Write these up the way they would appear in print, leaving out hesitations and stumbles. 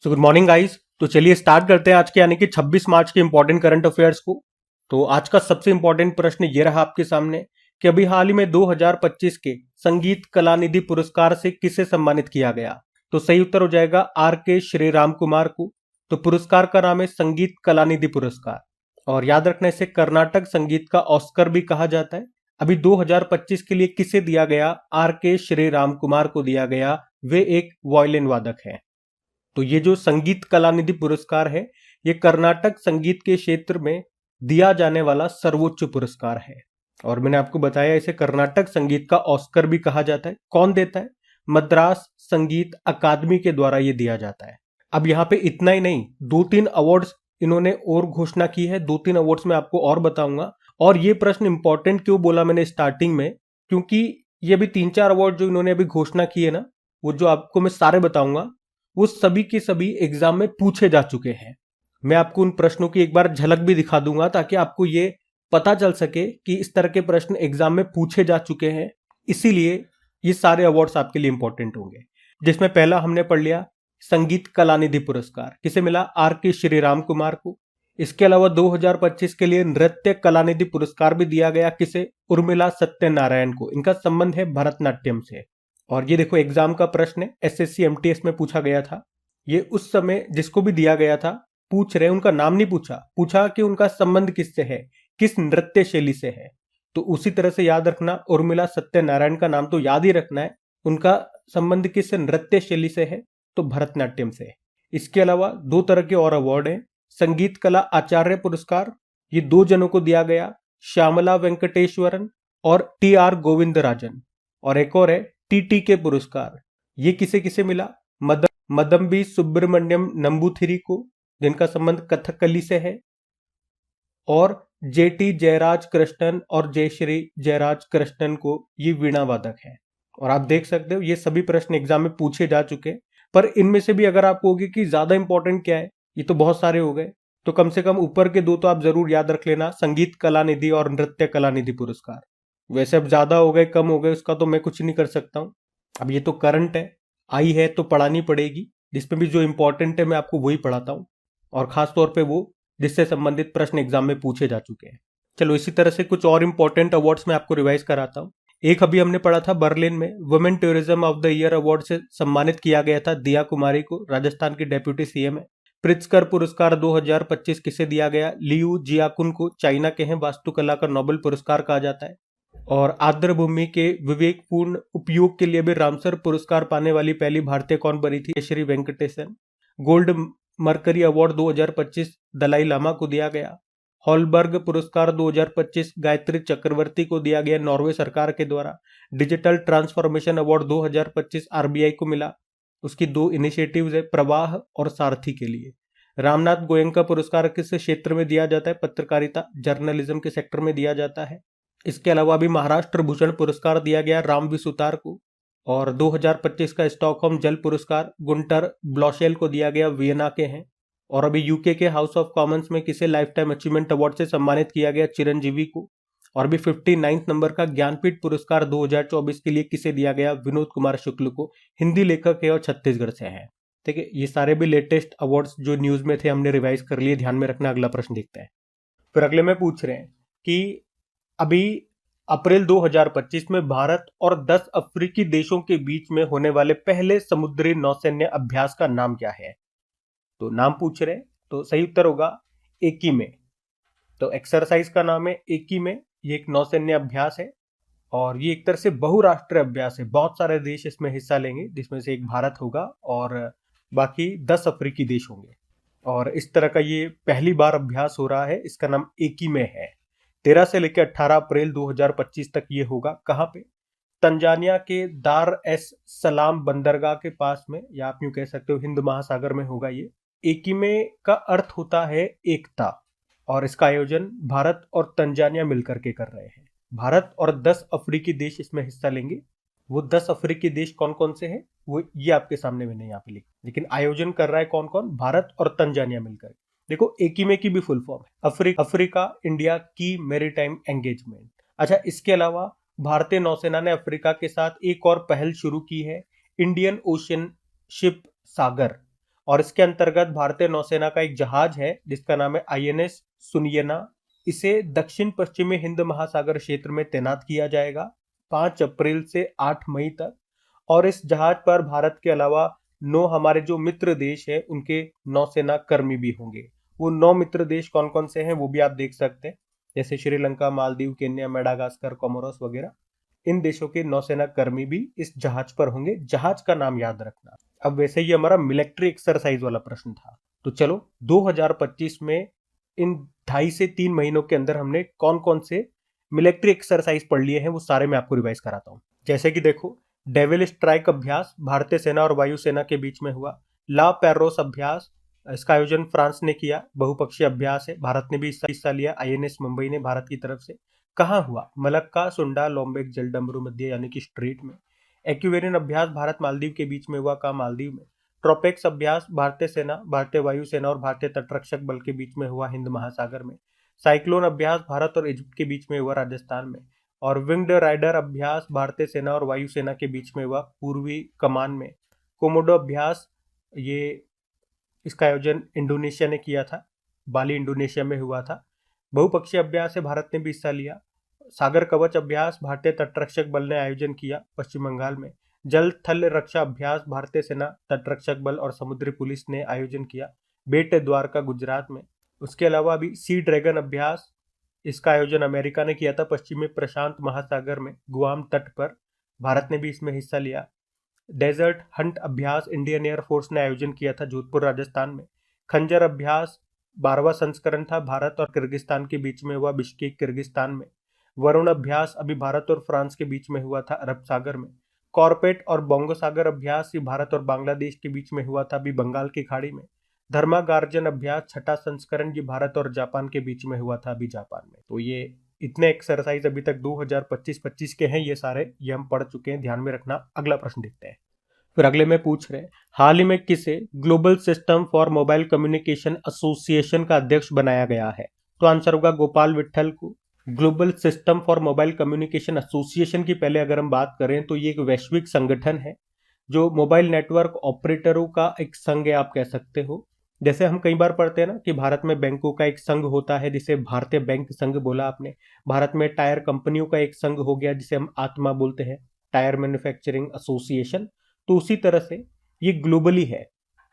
So good morning guys. तो चलिए start करते हैं आज के यानी कि 26 मार्च के इंपॉर्टेंट करंट अफेयर्स को। तो आज का सबसे इंपॉर्टेंट प्रश्न ये रहा आपके सामने कि अभी हाल ही में 2025 के संगीत कलानिधि पुरस्कार से किसे सम्मानित किया गया। तो सही उत्तर हो जाएगा आर के श्रीराम कुमार को। तो पुरस्कार का नाम है संगीत कलानिधि पुरस्कार और याद रखना इसे कर्नाटक संगीत का ऑस्कर भी कहा जाता है। अभी 2025 के लिए किसे दिया गया? आर के श्रीराम कुमार को दिया गया। वे एक वायलिन वादक हैं। तो ये जो संगीत कलानिधि पुरस्कार है ये कर्नाटक संगीत के क्षेत्र में दिया जाने वाला सर्वोच्च पुरस्कार है और मैंने आपको बताया इसे कर्नाटक संगीत का ऑस्कर भी कहा जाता है। कौन देता है? मद्रास संगीत अकादमी के द्वारा ये दिया जाता है। अब यहाँ पे इतना ही नहीं, 2-3 अवार्ड्स इन्होंने और घोषणा की है। 2-3 अवार्ड्स में आपको और बताऊंगा। और ये प्रश्न इंपॉर्टेंट क्यों बोला मैंने स्टार्टिंग में, क्योंकि ये भी 3-4 अवार्ड जो इन्होंने अभी घोषणा की है ना, वो जो आपको मैं सारे बताऊंगा वो सभी के सभी एग्जाम में पूछे जा चुके हैं। मैं आपको उन प्रश्नों की एक बार झलक भी दिखा दूंगा ताकि आपको ये पता चल सके कि इस तरह के प्रश्न एग्जाम में पूछे जा चुके हैं। इसीलिए ये सारे अवार्ड्स आपके लिए इंपॉर्टेंट होंगे। जिसमें पहला हमने पढ़ लिया संगीत कलानिधि पुरस्कार, किसे मिला? आर के श्रीराम कुमार को। इसके अलावा 2025 के लिए नृत्य कलानिधि पुरस्कार भी दिया गया। किसे? उर्मिला सत्यनारायण को। इनका संबंध है भरतनाट्यम से। और ये देखो एग्जाम का प्रश्न है, एसएससी एमटीएस में पूछा गया था। ये उस समय जिसको भी दिया गया था पूछ रहे, उनका नाम नहीं पूछा, पूछा कि उनका संबंध किससे है, किस नृत्य शैली से है। तो उसी तरह से याद रखना, उर्मिला सत्यनारायण का नाम तो याद ही रखना है, उनका संबंध किस नृत्य शैली से है? तो भरतनाट्यम से। इसके अलावा 2 तरह के और अवार्ड हैं। संगीत कला आचार्य पुरस्कार, ये 2 जनों को दिया गया, श्यामला वेंकटेश्वरन और टी.आर. गोविंदराजन। और एक और है टीटीके पुरस्कार, ये किसे किसे मिला? मदम्बी सुब्रमण्यम नंबूथिरी को, जिनका संबंध कथकली से है, और जेटी जयराज कृष्णन और जयश्री जयराज कृष्णन को, ये वीणा वादक है। और आप देख सकते हो ये सभी प्रश्न एग्जाम में पूछे जा चुके हैं। पर इनमें से भी अगर आप कहोगे कि ज्यादा इंपॉर्टेंट क्या है, ये तो बहुत सारे हो गए, तो कम से कम ऊपर के 2 तो आप जरूर याद रख लेना, संगीत कलानिधि और नृत्य कलानिधि पुरस्कार। वैसे अब ज्यादा हो गए कम हो गए उसका तो मैं कुछ नहीं कर सकता हूँ। अब ये तो करंट है, आई है तो पढ़ानी पड़ेगी। जिसमें भी जो इंपॉर्टेंट है मैं आपको वही पढ़ाता हूँ और खास तौर पे वो जिससे संबंधित प्रश्न एग्जाम में पूछे जा चुके हैं। चलो इसी तरह से कुछ और इंपॉर्टेंट अवार्ड्स में आपको रिवाइज कराता हूँ। एक अभी हमने पढ़ा था बर्लिन में women tourism of the year award से सम्मानित किया गया था दिया कुमारी को, राजस्थान की डेप्यूटी सीएम है। प्रित्जकर पुरस्कार 2025 किसे दिया गया? लियू जियाकुन को, चाइना के हैं, वास्तुकला का नोबेल पुरस्कार कहा जाता है। और आर्द्र भूमि के विवेकपूर्ण उपयोग के लिए भी रामसर पुरस्कार पाने वाली पहली भारतीय कौन बनी थी? Shri Venkatesan. Gold Mercury Award 2025 Dalai Lama को दिया गया। हॉलबर्ग पुरस्कार 2025 गायत्री चक्रवर्ती को दिया गया नॉर्वे सरकार के द्वारा। डिजिटल ट्रांसफॉर्मेशन अवार्ड 2025 आरबीआई को मिला। उसकी 2 इनिशिएटिव्स है, प्रवाह और सारथी के लिए। रामनाथ गोयंका पुरस्कार किस क्षेत्र में दिया जाता है? पत्रकारिता जर्नलिज्म के सेक्टर में दिया जाता है। इसके अलावा भी महाराष्ट्र भूषण पुरस्कार दिया गया रामवी सुतार को। और 2025 का स्टॉकहोम जल पुरस्कार गुंटर ब्लॉशेल को दिया गया, वियना के हैं। और अभी यूके के हाउस ऑफ कॉमन्स में किसे लाइफ टाइम अचीवमेंट अवार्ड से सम्मानित किया गया? चिरंजीवी को। और भी 59 नंबर का ज्ञानपीठ पुरस्कार 2024 के लिए किसे दिया गया? विनोद कुमार शुक्ल को, हिंदी लेखक है और छत्तीसगढ़ से है। ठीक है, ये सारे भी लेटेस्ट अवार्ड्स जो न्यूज में थे हमने रिवाइज कर लिए, ध्यान में रखना। अगला प्रश्न देखते हैं। फिर अगले में पूछ रहे हैं कि अभी अप्रैल 2025 में भारत और 10 अफ्रीकी देशों के बीच में होने वाले पहले समुद्री नौसैन्य अभ्यास का नाम क्या है? तो नाम पूछ रहे हैं, तो सही उत्तर होगा एकीमे। तो एक्सरसाइज का नाम है एकीमे। ये एक नौसैन्य अभ्यास है और ये एक तरह से बहुराष्ट्रीय अभ्यास है। बहुत सारे देश इसमें हिस्सा लेंगे, जिसमें से एक भारत होगा और बाकी 10 अफ्रीकी देश होंगे। और इस तरह का ये पहली बार अभ्यास हो रहा है। इसका नाम एकीमे है। 13 से लेकर 18 अप्रैल 2025 तक ये होगा। कहाँ पे? तंजानिया के दार एस सलाम बंदरगाह के पास में, या आप यूं कह सकते हो हिंद महासागर में होगा ये। एकीमे का अर्थ होता है एकता और इसका आयोजन भारत और तंजानिया मिलकर के कर रहे हैं। भारत और 10 अफ्रीकी देश इसमें हिस्सा लेंगे। वो 10 अफ्रीकी देश कौन कौन से हैं वो ये आपके सामने मैंने यहाँ पे लिखा, लेकिन आयोजन कर रहा है कौन कौन? भारत और तंजानिया मिलकर। देखो एकीमे की भी फुल फॉर्म है अफ्रीका इंडिया की मैरीटाइम एंगेजमेंट। अच्छा, इसके अलावा भारतीय नौसेना ने अफ्रीका के साथ एक और पहल शुरू की है, इंडियन ओशन शिप सागर। और इसके अंतर्गत भारतीय नौसेना का एक जहाज है जिसका नाम है INS सुनयना। इसे दक्षिण पश्चिमी हिंद महासागर क्षेत्र में तैनात किया जाएगा 5 अप्रैल से 8 मई तक। और इस जहाज पर भारत के अलावा 9 हमारे जो मित्र देश है उनके नौसेना कर्मी भी होंगे। वो 9 मित्र देश कौन कौन से हैं वो भी आप देख सकते हैं, जैसे Sri Lanka, Maldives, Kenya, Madagascar, Comoros वगैरह। इन देशों के नौसेना कर्मी भी इस जहाज पर होंगे। जहाज का नाम याद रखना। अब वैसे ही हमारा मिलिट्री एक्सरसाइज वाला प्रश्न था, तो चलो 2025 में इन 2.5 से 3 महीनों के अंदर हमने कौन कौन से मिलिट्री एक्सरसाइज पढ़ लिए हैं वो सारे मैं आपको रिवाइज कराता हूँ। जैसे कि देखो, डेविल स्ट्राइक अभ्यास भारतीय सेना और वायुसेना के बीच में हुआ। ला पैरोस अभ्यास, इसका आयोजन फ्रांस ने किया, बहुपक्षीय अभ्यास है, भारत ने भी हिस्सा लिया, INS मुंबई ने भारत की तरफ से। कहाँ हुआ? मलक्का, सुंडा, लोम्बेक, जलडमरू मध्य यानी कि स्ट्रेट में। एक्यूवेरियन अभ्यास भारत मालदीव के बीच में हुआ, कहाँ? मालदीव में। ट्रोपेक्स अभ्यास भारतीय सेना, भारतीय वायुसेना और भारतीय तटरक्षक बल के बीच में हुआ, हिंद महासागर में। साइक्लोन अभ्यास भारत और इजिप्ट के बीच में हुआ, राजस्थान में। और विंग्ड राइडर अभ्यास भारतीय सेना और वायुसेना के बीच में हुआ, पूर्वी कमान में। कोमोडो अभ्यास, ये इसका आयोजन इंडोनेशिया ने किया था, बाली इंडोनेशिया में हुआ था। बहुपक्षीय अभ्यास है, भारत ने भी हिस्सा लिया। सागर कवच अभ्यास भारतीय तटरक्षक बल ने आयोजन किया, पश्चिम बंगाल में। जल थल रक्षा अभ्यास भारतीय सेना, तटरक्षक बल और समुद्री पुलिस ने आयोजन किया, बेट द्वारका, गुजरात में। उसके अलावा अभी सी ड्रैगन अभ्यास, इसका आयोजन अमेरिका ने किया था, पश्चिमी प्रशांत महासागर में, गुआम तट पर। भारत ने भी इसमें हिस्सा लिया। डेजर्ट हंट अभ्यास इंडियन एयरफोर्स ने आयोजन किया था, जोधपुर, राजस्थान में। खंजर अभ्यास 12वां संस्करण था, भारत और किर्गिस्तान के बीच में हुआ, बिश्केक, किर्गिस्तान में। वरुण अभ्यास अभी भारत और फ्रांस के बीच में हुआ था, अरब सागर में। कॉर्पेट और बोंगो सागर अभ्यास ये भारत और बांग्लादेश के बीच में हुआ था, अभी बंगाल की खाड़ी में। धर्मागार्जन अभ्यास 6ठा संस्करण ये भारत और जापान के बीच में हुआ था, अभी जापान में। तो ये इतने एक्सरसाइज अभी तक 2025 के हैं, ये सारे ये हम पढ़ चुके हैं, ध्यान में रखना। अगला प्रश्न देखते हैं। फिर अगले में पूछ रहे हैं, हाल ही में किसे global system for mobile communication association का अध्यक्ष बनाया गया है? तो आंसर होगा गोपाल विट्ठल को। Global system for mobile communication association की पहले अगर हम बात करें तो ये एक वैश्विक संगठन है जो मोबाइल नेटवर्क ऑपरेटरों का एक संघ है, आप कह सकते हो। जैसे हम कई बार पढ़ते हैं ना कि भारत में बैंकों का एक संघ होता है जिसे भारतीय बैंक संघ बोला आपने। भारत में टायर कंपनियों का एक संघ हो गया जिसे हम आत्मा बोलते हैं, टायर मैन्युफैक्चरिंग एसोसिएशन। तो उसी तरह से ये ग्लोबली है,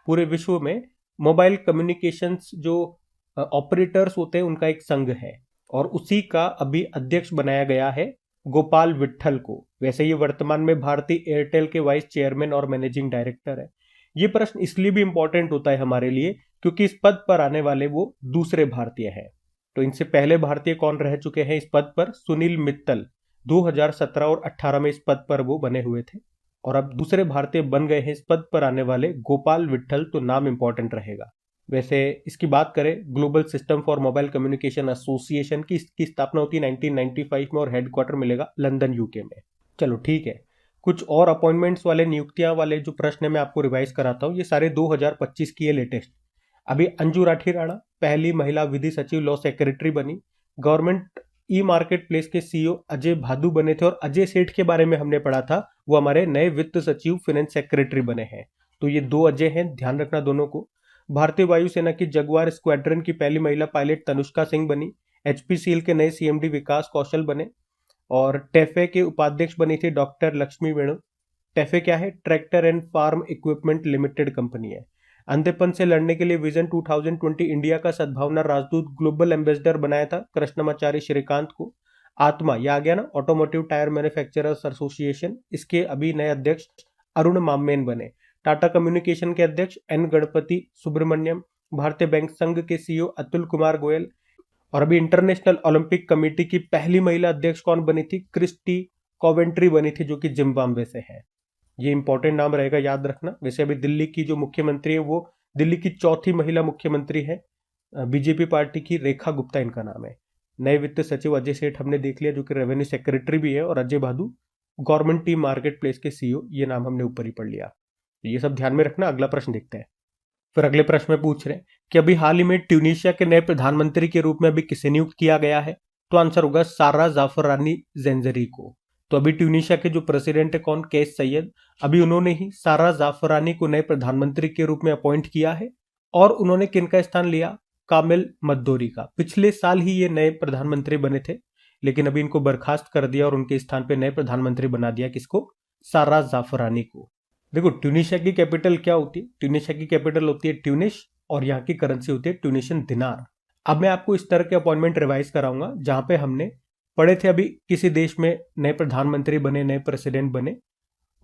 पूरे विश्व में मोबाइल कम्युनिकेशंस जो ऑपरेटर्स होते हैं उनका एक संघ है, और उसी का अभी अध्यक्ष बनाया गया है गोपाल विट्ठल को। वैसे ये वर्तमान में भारतीय एयरटेल के वाइस चेयरमैन और मैनेजिंग डायरेक्टर है। ये प्रश्न इसलिए भी इंपॉर्टेंट होता है हमारे लिए क्योंकि इस पद पर आने वाले वो दूसरे भारतीय हैं। तो इनसे पहले भारतीय कौन रह चुके हैं इस पद पर? सुनील मित्तल 2017 और 18 में इस पद पर वो बने हुए थे, और अब दूसरे भारतीय बन गए हैं इस पद पर आने वाले गोपाल विट्ठल। तो नाम इंपॉर्टेंट रहेगा। वैसे इसकी बात करें, global system for mobile communication association की इसकी स्थापना होती है 1995 में और हेडक्वार्टर मिलेगा लंदन, यूके में। चलो ठीक है, कुछ और अपॉइंटमेंट्स वाले, नियुक्तियां वाले जो प्रश्न है मैं आपको रिवाइज कराता हूँ। ये सारे 2025 की है, लेटेस्ट। अभी अंजू राठी राणा पहली महिला विधि सचिव लॉ सेक्रेटरी बनी। गवर्नमेंट ई मार्केट प्लेस के CEO अजय भादु बने थे, और अजय सेठ के बारे में हमने पढ़ा था, वो हमारे नए वित्त सचिव फाइनेंस सेक्रेटरी बने हैं। तो ये 2 अजय हैं, ध्यान रखना दोनों को। भारतीय वायुसेना की जगुआर स्क्वाड्रन की पहली महिला पायलट तनुष्का सिंह बनी। HPCL के नए CMD विकास कौशल बने। और टेफे के उपाध्यक्ष बनी थी डॉक्टर लक्ष्मी वेणु। टेफे क्या है? Tractor and farm equipment limited company है। अंधेपन से लड़ने के लिए विजन 2020 इंडिया का सद्भावना राजदूत ग्लोबल एम्बेसडर बनाया था कृष्णमाचारी श्रीकांत को। आत्मा, ये आ गया ना, ऑटोमोटिव टायर मैन्युफैक्चरर्स एसोसिएशन, इसके अभी नए अध्यक्ष अरुण मामेन बने। टाटा कम्युनिकेशन के अध्यक्ष N गणपति सुब्रमण्यम। भारतीय बैंक संघ के CEO अतुल कुमार गोयल। और अभी इंटरनेशनल ओलंपिक कमेटी की पहली महिला अध्यक्ष कौन बनी थी? क्रिस्टी कोवेंट्री बनी थी, जो कि जिम्बाब्वे से है। ये इंपॉर्टेंट नाम रहेगा, याद रखना। वैसे अभी दिल्ली की जो मुख्यमंत्री है वो दिल्ली की चौथी महिला मुख्यमंत्री है, बीजेपी पार्टी की रेखा गुप्ता इनका नाम है। नए वित्त सचिव अजय सेठ हमने देख लिया, जो कि रेवेन्यू सेक्रेटरी भी है, और अजय भादु गवर्नमेंट टी मार्केट प्लेस के CEO, ये नाम हमने ऊपर ही पढ़ लिया। ये सब ध्यान में रखना। अगला प्रश्न देखते हैं। फिर अगले प्रश्न में पूछ रहे हैं कि अभी हाल ही में ट्यूनीशिया के नए प्रधानमंत्री के रूप में अभी किसे नियुक्त किया गया है? तो आंसर होगा सारा जाफरानी ज़ेंजरी को। तो अभी ट्यूनीशिया के जो प्रेसिडेंट है कौन, कैस सैयद, अभी उन्होंने ही सारा जाफरानी को नए प्रधानमंत्री के रूप में अपॉइंट किया है। और उन्होंने किनका स्थान लिया, कामिल मद्दोरी का। पिछले साल ही ये नए प्रधानमंत्री बने थे, लेकिन अभी इनको बर्खास्त कर दिया और उनके स्थान पे नए प्रधानमंत्री बना दिया, किसको, सारा जाफरानी को। देखो ट्यूनीशिया की कैपिटल क्या होती है, ट्यूनीशिया की कैपिटल होती है ट्यूनिस और यहाँ की करेंसी होती है ट्यूनिशियन दिनार। अब मैं आपको इस तरह के अपॉइंटमेंट रिवाइज कराऊंगा जहां पे हमने पढ़े थे अभी किसी देश में नए प्रधानमंत्री बने, नए प्रेसिडेंट बने।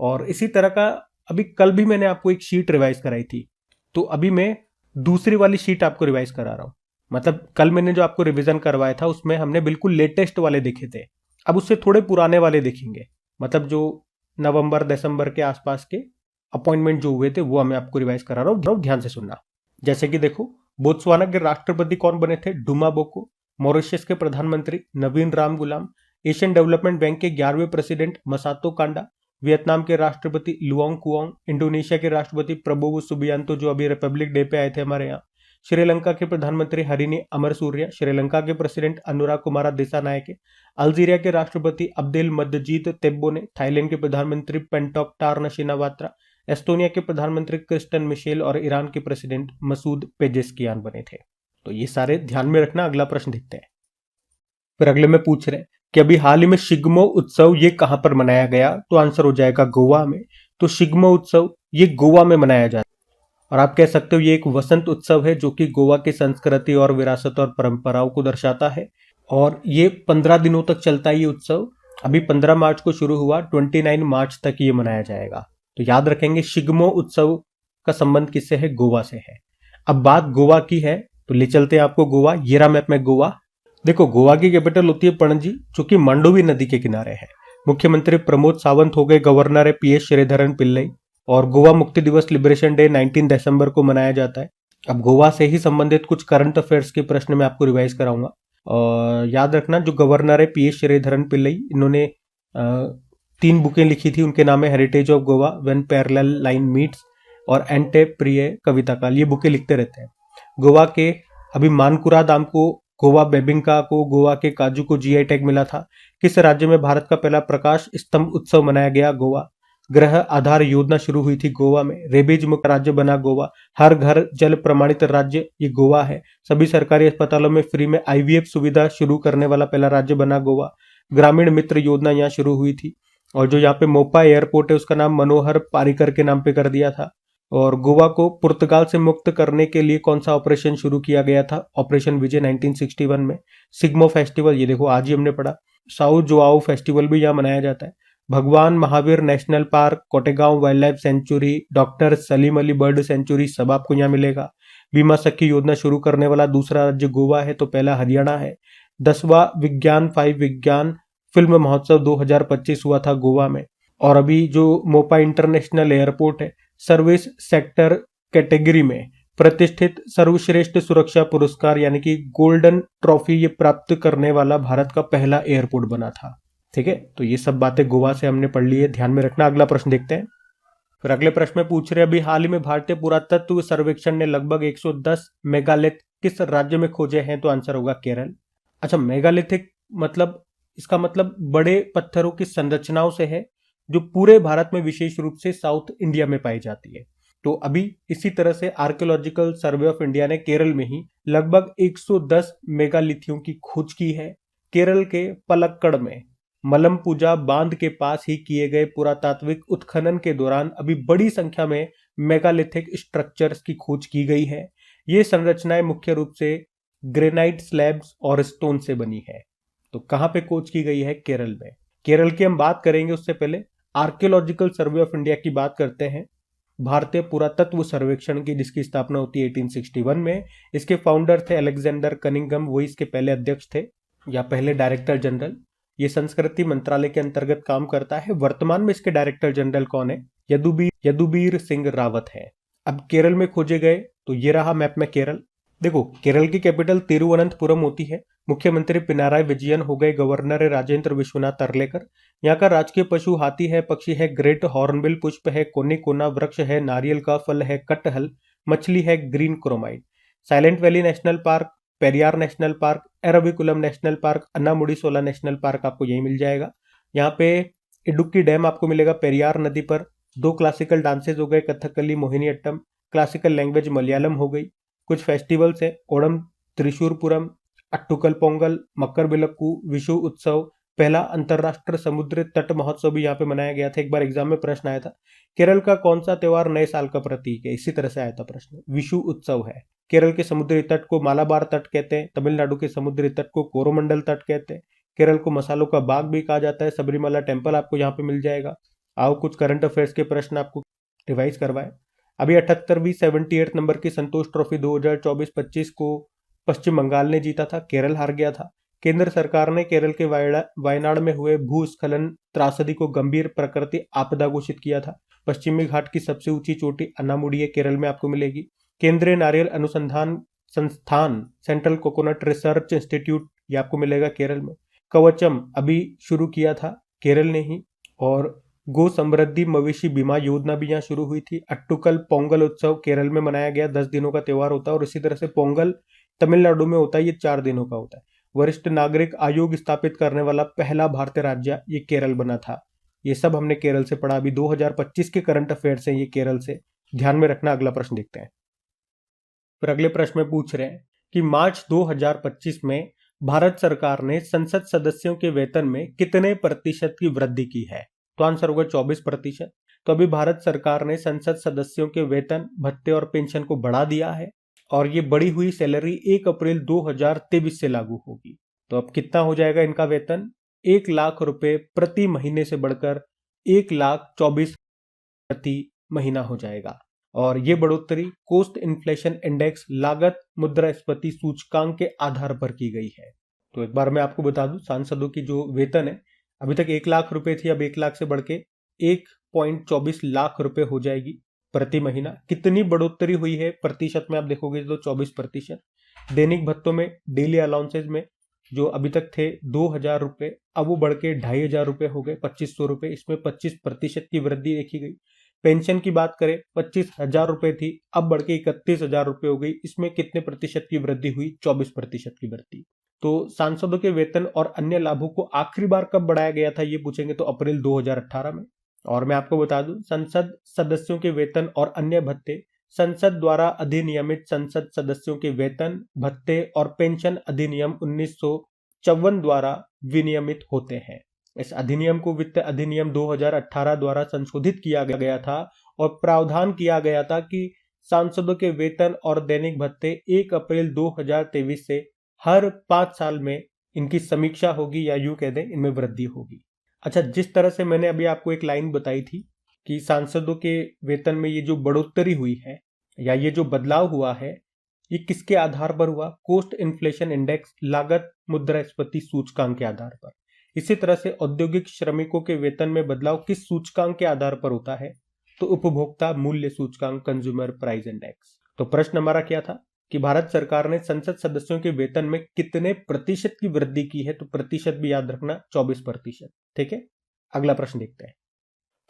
और इसी तरह का अभी कल भी मैंने आपको एक शीट रिवाइज कराई थी, तो अभी मैं दूसरी वाली शीट आपको रिवाइज करा रहा हूं। मतलब कल मैंने जो आपको रिवीजन करवाया था उसमें हमने बिल्कुल लेटेस्ट वाले देखे थे, अब उससे थोड़े पुराने वाले देखेंगे। मतलब जो नवंबर दिसंबर के आसपास के अपॉइंटमेंट जो हुए थे वो मैं आपको रिवाइज करा रहा हूं, ध्यान से सुनना। जैसे कि देखो, बोत्सवाना के राष्ट्रपति कौन बने थे, डुमा बोको। मॉरिशस के प्रधानमंत्री नवीन राम गुलाम। एशियन डेवलपमेंट बैंक के 11वें प्रेसिडेंट मसातो कांडा। वियतनाम के राष्ट्रपति लुओंग कुओंग। इंडोनेशिया के राष्ट्रपति प्रबोवो सुबियांतो जो अभी रिपब्लिक डे पे आए थे हमारे यहाँ। श्रीलंका के प्रधानमंत्री हरिनी अमरसूर्या। श्रीलंका के प्रेसिडेंट अनुराग कुमारा दिसानायके। अल्जीरिया के राष्ट्रपति अब्देल मदजीद तेब्बोने। थाईलैंड के प्रधानमंत्री पेंटोक नशिनावात्रा। एस्टोनिया के प्रधानमंत्री क्रिस्टन मिशेल और ईरान के प्रेसिडेंट मसूद पेजेस्कियान बने थे। तो ये सारे ध्यान में रखना। अगला प्रश्न देखते हैं। फिर अगले में पूछ रहे हैं कि अभी हाल ही में शिग्मो उत्सव ये कहां पर मनाया गया, तो आंसर हो जाएगा गोवा में। तो शिग्मो उत्सव ये गोवा में मनाया जाता है और आप कह सकते हो ये एक वसंत उत्सव है जो कि गोवा की संस्कृति और विरासत और परंपराओं को दर्शाता है। और ये 15 दिनों तक चलता है ये उत्सव। अभी 15 मार्च को शुरू हुआ, 29 मार्च तक ये मनाया जाएगा। तो याद रखेंगे शिग्मो उत्सव का संबंध किससे है, गोवा से है। अब बात गोवा की है तो ले चलते हैं आपको गोवा। ये रहा मैप में गोवा। देखो गोवा की कैपिटल होती है पणजी जो कि मांडोवी नदी के किनारे है। मुख्यमंत्री प्रमोद सावंत हो गए, गवर्नर है पीएस श्रीधरन पिल्लई। और गोवा मुक्ति दिवस लिबरेशन डे 19 दिसंबर को मनाया जाता है। अब गोवा से ही संबंधित कुछ करंट अफेयर्स के प्रश्न मैं आपको रिवाइज कराऊंगा। और याद रखना जो गवर्नर है पीएस श्रीधरन पिल्लई, इन्होंने 3 बुकें लिखी थी, उनके नाम है heritage of Goa, when parallel line meets और एंटे प्रिय कविता काल। ये बुकें लिखते रहते हैं। गोवा के अभी मानकुरा दाम को, गोवा बेबिंका को, गोवा के काजू को जीआई टैग मिला था। किस राज्य में भारत का पहला प्रकाश स्तंभ उत्सव मनाया गया, गोवा। ग्रह आधार योजना शुरू हुई थी गोवा में। रेबीज मुक्त राज्य बना गोवा। हर घर जल प्रमाणित राज्य ये गोवा है। सभी सरकारी अस्पतालों में फ्री में आईवीएफ सुविधा शुरू करने वाला पहला राज्य बना गोवा। ग्रामीण मित्र योजना यहाँ शुरू हुई थी। और जो यहाँ पे मोपा एयरपोर्ट है उसका नाम मनोहर पारिकर के नाम पे कर दिया था। और गोवा को पुर्तगाल से मुक्त करने के लिए कौन सा ऑपरेशन शुरू किया गया था, ऑपरेशन विजय 1961 में। सिग्मो फेस्टिवल ये देखो आज ही हमने पढ़ा। साउ जोआओ फेस्टिवल भी यहाँ मनाया जाता है। भगवान Mahavir National Park, Kotegaon Wild Life Sanctuary, doctor Salim Ali Bird Sanctuary सब आपको यहाँ मिलेगा। बीमा सखी योजना शुरू करने वाला दूसरा राज्य गोवा है, तो पहला हरियाणा है। 10वां विज्ञान 5 विज्ञान फिल्म महोत्सव 2025 हुआ था गोवा में। और अभी जो मोपा इंटरनेशनल एयरपोर्ट है, सर्विस सेक्टर कैटेगरी में प्रतिष्ठित सर्वश्रेष्ठ सुरक्षा पुरस्कार यानी कि गोल्डन ट्रॉफी ये प्राप्त करने वाला भारत का पहला एयरपोर्ट बना था। ठीक है, तो ये सब बातें गोवा से हमने पढ़ ली है, ध्यान में रखना। अगला प्रश्न देखते हैं। फिर अगले प्रश्न में पूछ रहे हैं अभी हाल ही में भारतीय पुरातत्व सर्वेक्षण ने लगभग 110 मेगालिथ किस राज्य में खोजे हैं, तो आंसर होगा केरल। अच्छा, मेगालिथिक मतलब इसका मतलब बड़े पत्थरों की संरचनाओं से है जो पूरे भारत में विशेष रूप से साउथ इंडिया में पाई जाती है। तो अभी इसी तरह से आर्कियोलॉजिकल सर्वे ऑफ इंडिया ने केरल में ही लगभग 110 मेगालिथियों की खोज की है। केरल के पलक्कड़ में मलमपूजा बांध के पास ही किए गए पुरातात्विक उत्खनन के दौरान अभी बड़ी संख्या में मेगालिथिक स्ट्रक्चर्स की खोज की गई है। ये संरचनाएं मुख्य रूप से ग्रेनाइट स्लैब्स और स्टोन से बनी है। तो कहां पे खोज की गई है, केरल में। केरल की हम बात करेंगे उससे पहले आर्कियोलॉजिकल सर्वे ऑफ इंडिया की बात करते हैं। भारतीय पुरातत्व सर्वेक्षण की जिसकी स्थापना होती है 1861 में। इसके फाउंडर थे अलेक्जेंडर कनिंगम, वो इसके पहले अध्यक्ष थे या पहले डायरेक्टर जनरल। ये संस्कृति मंत्रालय के अंतर्गत काम करता है। वर्तमान में इसके डायरेक्टर जनरल कौन है, यदुबीर सिंह रावत है। अब केरल में खोजे गए तो ये रहा मैप में केरल। देखो केरल की कैपिटल तिरुवनंतपुरम होती है। मुख्यमंत्री पिनाराई विजयन हो गए, गवर्नर है राजेंद्र विश्वनाथ अर्लेकर। यहाँ का राजकीय पशु हाथी है, पक्षी है ग्रेट हॉर्नबिल, पुष्प है कोनिकोना, वृक्ष है नारियल का, फल है कटहल, मछली है green chromide. Silent Valley National Park, Periyar National Park, Eravikulam National Park, Anamudi Shola National Park आपको यही मिल जाएगा। यहाँ पे इडुक्की डैम आपको मिलेगा पेरियार नदी पर। 2 क्लासिकल डांसेज हो गए, कथकली, मोहिनीअट्टम। क्लासिकल लैंग्वेज मलयालम हो गई। कुछ फेस्टिवल्स है, ओणम, त्रिशूरपुरम, अट्टुकल पोंगल, मकर विलक्कू, विशु उत्सव। पहला अंतरराष्ट्रीय समुद्र तट महोत्सव भी यहाँ पे मनाया गया था। एक बार एग्जाम में प्रश्न आया था, केरल का कौन सा त्योहार नए साल का प्रतीक है? इसी तरह से आया था प्रश्न। विशु उत्सव है। केरल के समुद्री तट को मालाबार तट कहते हैं। तमिलनाडु के समुद्री तट को कोरोमंडल तट कहते हैं। केरल को मसालों का बाग भी कहा जाता है। सबरीमला टेम्पल आपको यहाँ पे मिल जाएगा। आओ कुछ करंट अफेयर्स के प्रश्न आपको रिवाइज करवाए। अभी 78वीं 78 नंबर की संतोष ट्रॉफी 2024-25 को पश्चिम बंगाल ने जीता था, केरल हार गया था। केंद्र सरकार ने केरल के वायनाड में हुए भूस्खलन त्रासदी को गंभीर प्रकृति आपदा घोषित किया था। पश्चिमी घाट की सबसे ऊंची चोटी अन्नामुडी केरल में आपको मिलेगी। केंद्रीय नारियल अनुसंधान संस्थान सेंट्रल कोकोनट रिसर्च इंस्टीट्यूट ये आपको मिलेगा केरल में। कवचम अभी शुरू किया था केरल ने ही। और गो समृद्धि मवेशी बीमा योजना भी यहाँ शुरू हुई थी। अट्टुकल पोंगल उत्सव केरल में मनाया गया, 10 दिनों का त्योहार होता है। और इसी तरह से पोंगल तमिलनाडु में होता है, ये 4 दिनों का होता है। वरिष्ठ नागरिक आयोग स्थापित करने वाला पहला भारतीय राज्य ये केरल बना था। ये सब हमने केरल से पढ़ा। अभी 2025 के करंट अफेयर्स हैं ये केरल से, ध्यान में रखना। अगला प्रश्न देखते हैं। फिर अगले प्रश्न में पूछ रहे हैं कि मार्च 2025 में भारत सरकार ने संसद सदस्यों के वेतन में कितने प्रतिशत की वृद्धि की है? तो आंसर होगा 24%। तो अभी भारत सरकार ने संसद सदस्यों के वेतन, भत्ते और पेंशन को बढ़ा दिया है और ये बढ़ी हुई सैलरी 1 अप्रैल 2023 से लागू होगी। तो अब कितना हो जाएगा इनका वेतन? 1 लाख रुपए प्रति महीने से बढ़कर 1,24,000 प्रति महीना हो जाएगा। और ये बढ़ोतरी कोस्ट इन्फ्लेशन इंडेक्स लागत मुद्रास्फीति सूचकांक के आधार पर की गई है। तो एक बार मैं आपको बता दूं, सांसदों की जो वेतन है अभी तक 1 लाख रुपए थी, अब 1 लाख से बढ़ के 1.24 लाख रुपए हो जाएगी प्रति महीना। कितनी बढ़ोतरी हुई है प्रतिशत में आप देखोगे तो 24%। दैनिक भत्तों में, डेली अलाउंसेज में जो अभी तक थे 2,000 रुपए, अब वो बढ़ के 2,500 रुपए हो गए, 2,500 रुपए। इसमें 25% की वृद्धि देखी गई। पेंशन की बात करें, 25,000 रुपए थी, अब बढ़ के 31,000 रुपए हो गई। इसमें कितने प्रतिशत की वृद्धि हुई? 24% की वृद्धि। तो सांसदों के वेतन और अन्य लाभों को आखिरी बार कब बढ़ाया गया था ये पूछेंगे तो अप्रैल 2018 में। और मैं आपको बता दूं, संसद सदस्यों के वेतन और अन्य भत्ते संसद द्वारा अधिनियमित संसद सदस्यों के वेतन, भत्ते और पेंशन अधिनियम 1954 द्वारा विनियमित होते हैं। इस अधिनियम को वित्त अधिनियम 2018 द्वारा संशोधित किया गया था और प्रावधान किया गया था कि सांसदों के वेतन और दैनिक भत्ते 1 अप्रैल 2023 से हर 5 साल में इनकी समीक्षा होगी, या यूं कह दें इनमें वृद्धि होगी। अच्छा, जिस तरह से मैंने अभी आपको एक लाइन बताई थी कि सांसदों के वेतन में ये जो बढ़ोतरी हुई है या ये जो बदलाव हुआ है, ये किसके आधार पर हुआ? कोस्ट इन्फ्लेशन इंडेक्स लागत मुद्रास्फीति सूचकांक के आधार पर। इसी तरह से औद्योगिक श्रमिकों के वेतन में बदलाव किस सूचकांक के आधार पर होता है? तो उपभोक्ता मूल्य सूचकांक, कंज्यूमर प्राइस इंडेक्स। तो प्रश्न हमारा क्या था कि भारत सरकार ने संसद सदस्यों के वेतन में कितने प्रतिशत की वृद्धि की है? तो प्रतिशत भी याद रखना, 24%। ठीक है, अगला प्रश्न देखते हैं।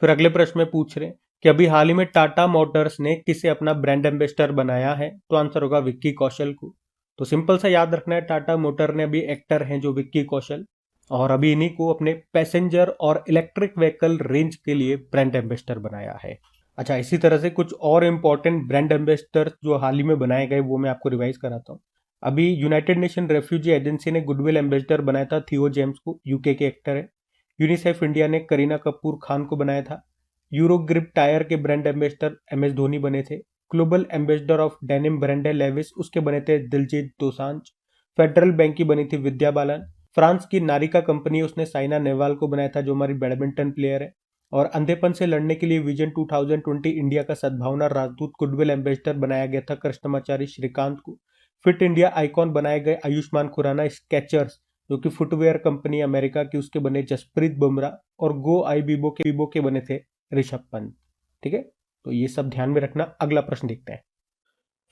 फिर अगले प्रश्न में पूछ रहे हैं कि अभी हाल ही में टाटा मोटर्स ने किसे अपना ब्रांड एम्बेसडर बनाया है? तो आंसर होगा विक्की कौशल को। तो सिंपल सा याद रखना है, टाटा मोटर ने अभी एक्टर हैं जो विक्की कौशल, और अभी इन्हीं को अपने पैसेंजर और इलेक्ट्रिक व्हीकल रेंज के लिए ब्रांड एम्बेसडर बनाया है। अच्छा, इसी तरह से कुछ और इंपॉर्टेंट ब्रांड एम्बेसडर जो हाल ही में बनाए गए वो मैं आपको रिवाइज कराता हूँ। अभी यूनाइटेड नेशन रेफ्यूजी एजेंसी ने गुडविल एम्बेसडर बनाया था थियो जेम्स को, यूके के एक्टर है। यूनिसेफ इंडिया ने करीना कपूर खान को बनाया था। यूरोग्रिप टायर के ब्रांड एम्बेसडर MS धोनी बने थे। Global ambassador of denim brand Levi's, उसके बने थे दिलजीत दोसांझ। फेडरल बैंक की बनी थी विद्या बालन। फ्रांस की नारिका कंपनी, उसने साइना नेहवाल को बनाया था जो हमारी बैडमिंटन प्लेयर है। और अंधेपन से लड़ने के लिए विजन 2020 इंडिया का सद्भावना राजदूत गुडविल एम्बेसडर बनाया गया था कृष्णमाचारी श्रीकांत को। फिट इंडिया आइकॉन बनाए गए आयुष्मान खुराना स्केचर्स जो कि फुटवेयर कंपनी अमेरिका की, उसके बने जसप्रीत बुमराह। और गो आई बीबो के बने थे ऋषभ पंत। ठीक है, तो ये सब ध्यान में रखना। अगला प्रश्न देखते हैं।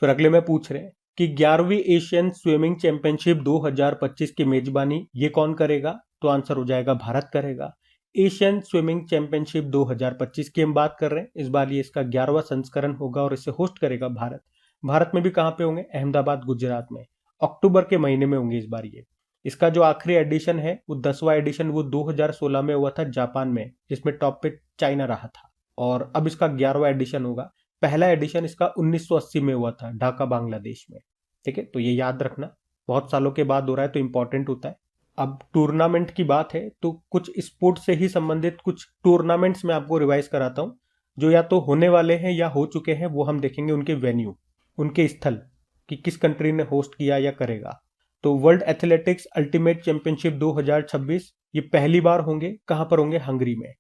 फिर अगले में पूछ रहे हैं कि 11वीं एशियन स्विमिंग चैंपियनशिप 2025 की मेजबानी ये कौन करेगा? तो आंसर हो जाएगा भारत करेगा। एशियन स्विमिंग चैंपियनशिप 2025 की हम बात कर रहे हैं। इस बार ये इसका 11वां संस्करण होगा और इसे होस्ट करेगा भारत। भारत में भी कहां पे होंगे? अहमदाबाद, गुजरात में। अक्टूबर के महीने में होंगे इस बार ये। इसका जो आखिरी एडिशन है वो 10वां एडिशन वो 2016 में हुआ था जापान में, जिसमें टॉप पे चाइना रहा था। और अब इसका 11वां एडिशन होगा। पहला एडिशन इसका 1980 में हुआ था ढाका बांग्लादेश में। ठीक है, तो ये याद रखना, बहुत सालों के बाद हो रहा है तो इंपॉर्टेंट होता है। अब टूर्नामेंट की बात है तो कुछ स्पोर्ट से ही संबंधित कुछ टूर्नामेंट्स में आपको रिवाइज कराता हूँ, जो या तो होने वाले हैं या हो चुके हैं। वो हम देखेंगे उनके वेन्यू, उनके स्थल, कि किस कंट्री ने होस्ट किया या करेगा। तो वर्ल्ड एथलेटिक्स अल्टीमेट चैंपियनशिप 2026 ये पहली बार होंगे। कहां पर होंगे? हंगरी में।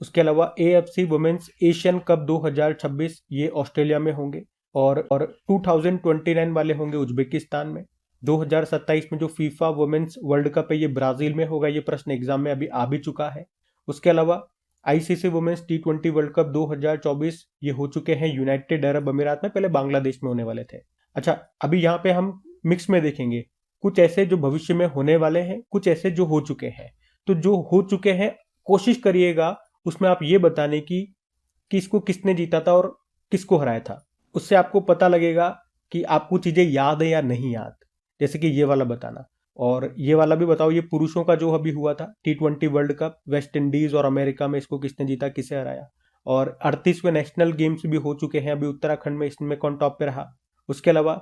उसके अलावा AFC वुमेन्स एशियन कप 2026 ये ऑस्ट्रेलिया में होंगे। और 2029 वाले होंगे उज्बेकिस्तान में। 2027 में जो फीफा वुमेन्स वर्ल्ड कप है ये ब्राजील में होगा। ये प्रश्न एग्जाम में अभी आ भी चुका है। उसके अलावा ICC women's T20 world cup 2024 ये हो चुके हैं यूनाइटेड अरब अमीरात में, पहले बांग्लादेश में होने वाले थे। अच्छा, अभी यहाँ पे हम मिक्स में देखेंगे, कुछ ऐसे जो भविष्य में होने वाले हैं, कुछ ऐसे जो हो चुके हैं। तो जो हो चुके हैं कोशिश करिएगा उसमें आप ये बताने की कि इसको किसने जीता था और किसको हराया था। उससे आपको पता लगेगा कि आपको चीजें याद है या नहीं याद। जैसे कि ये वाला बताना, और ये वाला भी बताओ, ये पुरुषों का जो अभी हुआ था T20 world cup, West Indies और अमेरिका में, इसको किसने जीता, किसे हराया। और 38वें नेशनल गेम्स भी हो चुके हैं अभी उत्तराखंड में, इसमें कौन टॉप पे रहा। उसके अलावा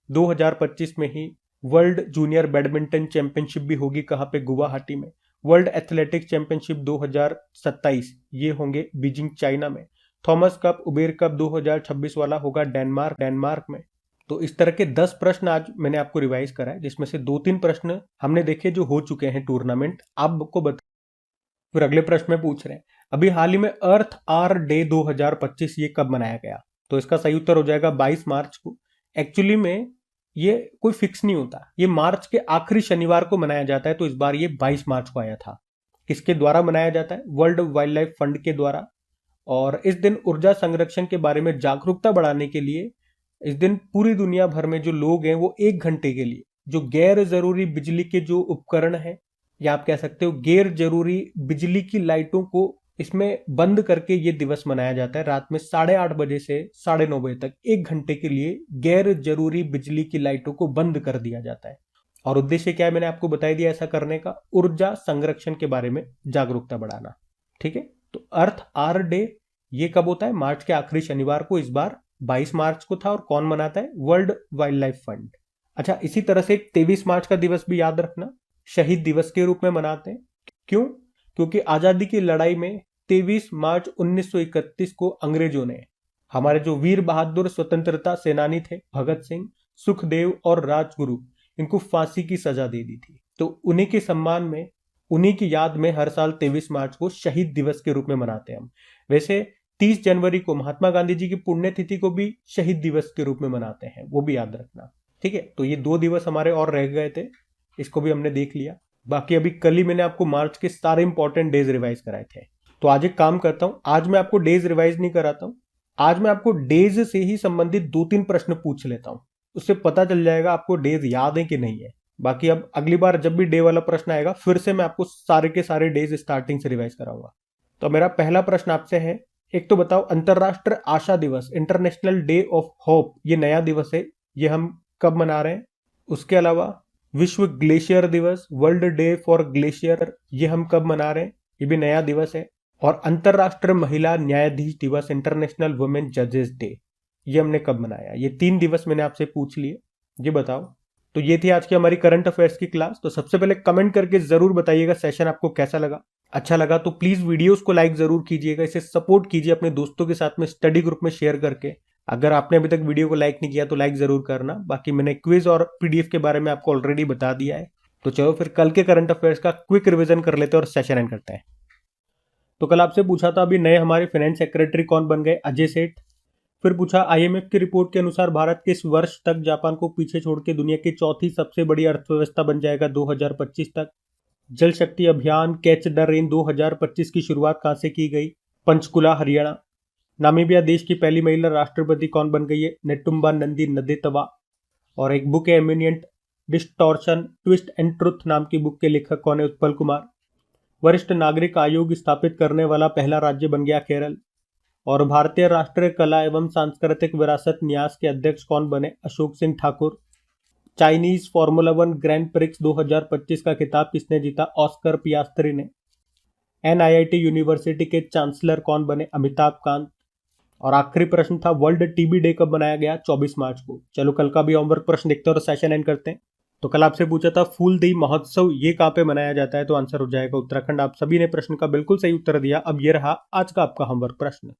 2025 में ही वर्ल्ड जूनियर बैडमिंटन चैंपियनशिप भी होगी। कहाँ पे? गुवाहाटी में। वर्ल्ड एथलेटिक्स चैंपियनशिप 2027 ये होंगे बीजिंग चाइना में। थॉमस कप, उबेर कप 2026 वाला होगा डेनमार्क में। तो इस तरह के 10 प्रश्न आज मैंने आपको रिवाइज करा है, जिसमें से 2-3 प्रश्न हमने देखे जो हो चुके हैं टूर्नामेंट। आपको बता, फिर अगले प्रश्न में पूछ रहे हैं अभी हाल ही में अर्थ आर डे 2025 ये कब मनाया गया। तो इसका सही उत्तर हो जाएगा 22 मार्च को। एक्चुअली में ये कोई फिक्स नहीं होता, ये मार्च के आखिरी शनिवार को मनाया जाता है। तो इस बार ये 22 मार्च को आया था। किसके द्वारा मनाया जाता है? वर्ल्ड वाइल्ड लाइफ फंड के द्वारा। और इस दिन ऊर्जा संरक्षण के बारे में जागरूकता बढ़ाने के लिए इस दिन पूरी दुनिया भर में जो लोग हैं वो 1 घंटे के लिए जो गैर जरूरी बिजली के जो उपकरण है, या आप कह सकते हो गैर जरूरी बिजली की लाइटों को इसमें बंद करके ये दिवस मनाया जाता है। रात में 8:30 बजे से 9:30 बजे तक 1 घंटे के लिए गैर जरूरी बिजली की लाइटों को बंद कर दिया जाता है। और उद्देश्य क्या है मैंने आपको बता दिया ऐसा करने का, ऊर्जा संरक्षण के बारे में जागरूकता बढ़ाना। ठीक है, तो अर्थ आर डे ये कब होता है? मार्च के आखिरी शनिवार को। इस बार 22 मार्च को था। और कौन मनाता है? World wild life fund. अच्छा, इसी तरह से 23 मार्च का दिवस भी याद रखना, शहीद दिवस के रूप में मनाते हैं। क्यों? क्योंकि आजादी की लड़ाई में 23 मार्च 1931 को अंग्रेजों ने हमारे जो वीर बहादुर स्वतंत्रता सेनानी थे, भगत सिंह, सुखदेव और राजगुरु, इनको फांसी की सजा दे दी थी। तो उन्हीं के सम्मान में, उन्हीं की याद में हर साल 23 मार्च को शहीद दिवस के रूप में मनाते हैं हम। वैसे 30 जनवरी को महात्मा गांधी जी की पुण्यतिथि को भी शहीद दिवस के रूप में मनाते हैं, वो भी याद रखना। ठीक है, तो ये 2 दिवस हमारे और रह गए थे, इसको भी हमने देख लिया। बाकी अभी कल ही मैंने आपको मार्च के सारे इंपॉर्टेंट डेज रिवाइज कराए थे। तो आज एक काम करता हूं, आज मैं आपको डेज रिवाइज नहीं कराता हूं, आज मैं आपको डेज से ही संबंधित 2-3 प्रश्न पूछ लेता हूं। उससे पता चल जाएगा आपको डेज याद है कि नहीं है। बाकी अब अगली बार जब भी डे वाला प्रश्न आएगा फिर से मैं आपको सारे के सारे डेज स्टार्टिंग से रिवाइज कराऊंगा। तो मेरा पहला प्रश्न आपसे है, एक तो बताओ अंतरराष्ट्रीय आशा दिवस, इंटरनेशनल डे ऑफ होप, ये नया दिवस है, ये हम कब मना रहे हैं। उसके अलावा विश्व ग्लेशियर दिवस, वर्ल्ड डे फॉर ग्लेशियर, ये हम कब मना रहे हैं, ये भी नया दिवस है। और अंतरराष्ट्रीय महिला न्यायाधीश दिवस, इंटरनेशनल वुमेन जजेस डे, ये हमने कब मनाया। ये 3 दिवस मैंने आपसे पूछ लिए, ये बताओ। तो ये थी आज की हमारी करंट अफेयर्स की क्लास। तो सबसे पहले कमेंट करके जरूर बताइएगा सेशन आपको कैसा लगा। अच्छा लगा तो प्लीज वीडियोस को लाइक जरूर कीजिएगा, इसे सपोर्ट कीजिए अपने दोस्तों के साथ में स्टडी ग्रुप में शेयर करके। अगर आपने अभी तक वीडियो को लाइक नहीं किया तो लाइक जरूर करना। बाकी मैंने क्विज और पीडीएफ के बारे में आपको ऑलरेडी बता दिया है। तो चलो फिर कल के करंट अफेयर्स का क्विक रिवीजन कर लेते हैं और सेशन एंड करते हैं। तो कल आपसे पूछा था अभी नए हमारे फाइनेंस सेक्रेटरी कौन बन गए, अजय सेठ। फिर पूछा IMF की रिपोर्ट के अनुसार भारत किस वर्ष तक जापान को पीछे छोड़ के दुनिया की चौथी सबसे बड़ी अर्थव्यवस्था बन जाएगा 2025 तक। जल शक्ति अभियान कैच द रेन 2025 की शुरुआत कहां से की गई, पंचकुला हरियाणा। नामीबिया देश की पहली महिला राष्ट्रपति कौन बन गई है, नेटुम्बा नंदी नदेतवा। और एक बुक है एमिनिएंट डिस्टॉर्शन ट्विस्ट एंड ट्रुथ नाम की बुक के लेखक कौन है, उत्पल कुमार। वरिष्ठ नागरिक आयोग स्थापित करने वाला पहला राज्य बन गया केरल। और भारतीय राष्ट्रीय कला एवं सांस्कृतिक विरासत न्यास के अध्यक्ष कौन बने, Ashok Singh Thakur. Chinese formula 1 grand prix 2025 का खिताब किसने जीता? ऑस्कर पियास्त्री ने। एनआईआईटी यूनिवर्सिटी के चांसलर कौन बने? अमिताभ कांत। और आखिरी प्रश्न था, वर्ल्ड टीबी डे कब मनाया गया? 24 मार्च को। चलो कल का भी होमवर्क प्रश्न देखते हैं और सेशन एंड करते हैं। तो कल आपसे पूछा था फूलदेई महोत्सव ये कहाँ पे मनाया जाता है? तो आंसर हो जाएगा उत्तराखंड। आप सभी ने प्रश्न का बिल्कुल सही उत्तर दिया। अब ये रहा आज का आपका होमवर्क प्रश्न।